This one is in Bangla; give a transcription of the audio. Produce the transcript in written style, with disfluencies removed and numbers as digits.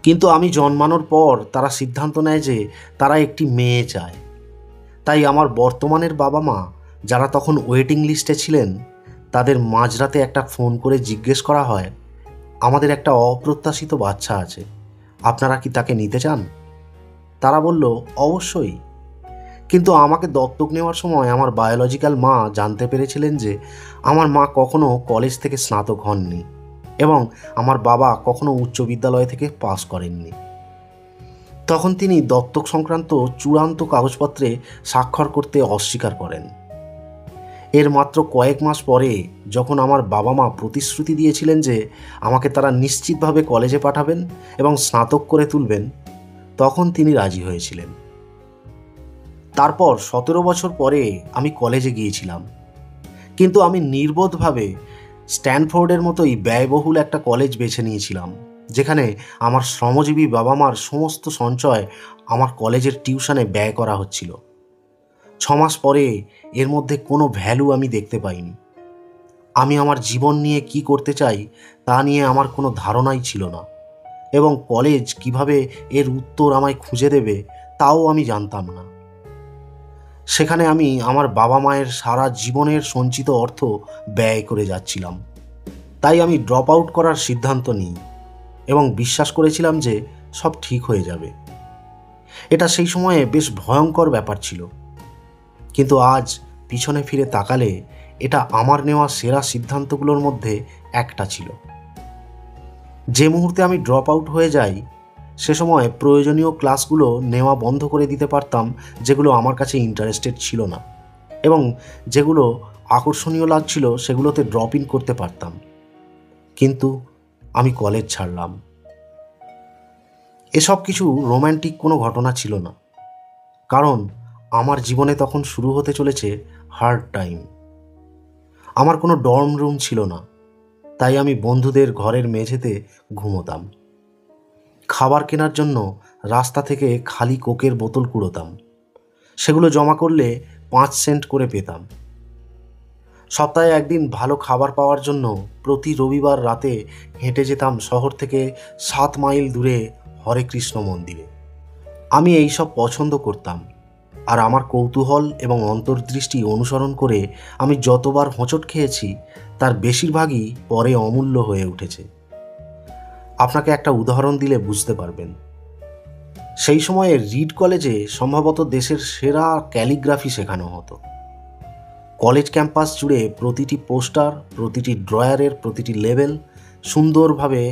কিন্তু আমি জন্মানোর পর তারা সিদ্ধান্ত নেয় যে তারা একটি মেয়ে চায়। তাই আমার বর্তমানের বাবা মা, যারা তখন ওয়েটিং লিস্টে ছিলেন, তাদের মাঝরাতে একটা ফোন করে জিজ্ঞেস করা হয়, আমাদের একটা অপ্রত্যাশিত বাচ্চা আছে, আপনারা কি তাকে নিতে চান? তারা বলল, অবশ্যই। কিন্তু আমাকে দত্তক নেওয়ার সময় আমার বায়োলজিক্যাল মা জানতে পেরেছিলেন যে আমার মা কখনো কলেজ থেকে স্নাতক হননি এবং আমার বাবা কখনো উচ্চ বিদ্যালয় থেকে পাস করেননি। তখন তিনি দত্তক সংক্রান্ত চূড়ান্ত কাগজপত্রে স্বাক্ষর করতে অস্বীকার করেন। এর মাত্র কয়েক মাস পরে, যখন আমার বাবা মা প্রতিশ্রুতি দিয়েছিলেন যে আমাকে তারা নিশ্চিতভাবে কলেজে পাঠাবেন এবং স্নাতক করে তুলবেন, তখন তিনি রাজি হয়েছিলেন। তারপর 17 বছর পরে আমি কলেজে গিয়েছিলাম, কিন্তু আমি নির্বোধভাবে স্ট্যানফোর্ডের মতোই ব্যয়বহুল একটা কলেজ বেছে নিয়েছিলাম, যেখানে আমার শ্রমজীবী বাবা মার সমস্ত সঞ্চয় আমার কলেজের টিউশনে ব্যয় করা হচ্ছিল। 6 মাস পরে এর মধ্যে কোনো ভ্যালু আমি দেখতে পাইনি। আমি আমার জীবন নিয়ে কি করতে চাই তা নিয়ে আমার কোনো ধারণাই ছিল না, এবং কলেজ কিভাবে এর উত্তর আমায় খুঁজে দেবে তাও আমি জানতাম না। সেখানে আমি আমার বাবা মায়ের সারা জীবনের সঞ্চিত অর্থ ব্যয় করে যাচ্ছিলাম। তাই আমি ড্রপ আউট করার সিদ্ধান্ত নিই এবং বিশ্বাস করেছিলাম যে সব ঠিক হয়ে যাবে। এটা সেই সময়ে বেশ ভয়ঙ্কর ব্যাপার ছিল, কিন্তু আজ পিছনে ফিরে তাকালে এটা আমার নেওয়া সেরা সিদ্ধান্তগুলোর মধ্যে একটা ছিল। যে মুহূর্তে আমি ড্রপ আউট হয়ে যাই, সে সময় প্রয়োজনীয় ক্লাসগুলো নেওয়া বন্ধ করে দিতে পারতাম যেগুলো আমার কাছে ইন্টারেস্টেড ছিল না, এবং যেগুলো আকর্ষণীয় লাগছিল সেগুলোতে ড্রপ ইন করতে পারতাম। কিন্তু আমি কলেজ ছাড়লাম। এসব কিছু রোম্যান্টিক কোনো ঘটনা ছিল না, কারণ আমার জীবনে তখন শুরু হতে চলেছে হার্ড টাইম। আমার কোনো ডর্ম রুম ছিল না, তাই আমি বন্ধুদের ঘরের মেঝেতে ঘুমোতাম। খাবার কেনার জন্য রাস্তা থেকে খালি কোকের বোতল কুড়োতাম, সেগুলো জমা করলে 5 সেন্ট করে পেতাম। সপ্তাহে একদিন ভালো খাবার পাওয়ার জন্য প্রতি রবিবার রাতে হেঁটে যেতাম শহর থেকে 7 মাইল দূরে হরে কৃষ্ণ মন্দিরে। আমি এইসব পছন্দ করতাম, আর আমার কৌতূহল এবং অন্তর্দৃষ্টি অনুসরণ করে আমি যতবার হোঁচট খেয়েছি তার বেশিরভাগই পরে অমূল্য হয়ে উঠেছে। আপনাকে একটা উদাহরণ দিলে বুঝতে পারবেন। সেই সময়ে রিড কলেজে সম্ভবত দেশের সেরা ক্যালিগ্রাফি শেখানো হতো। কলেজ ক্যাম্পাস জুড়ে প্রতিটি পোস্টার, প্রতিটি ড্রয়ারের প্রতিটি লেবেল সুন্দরভাবে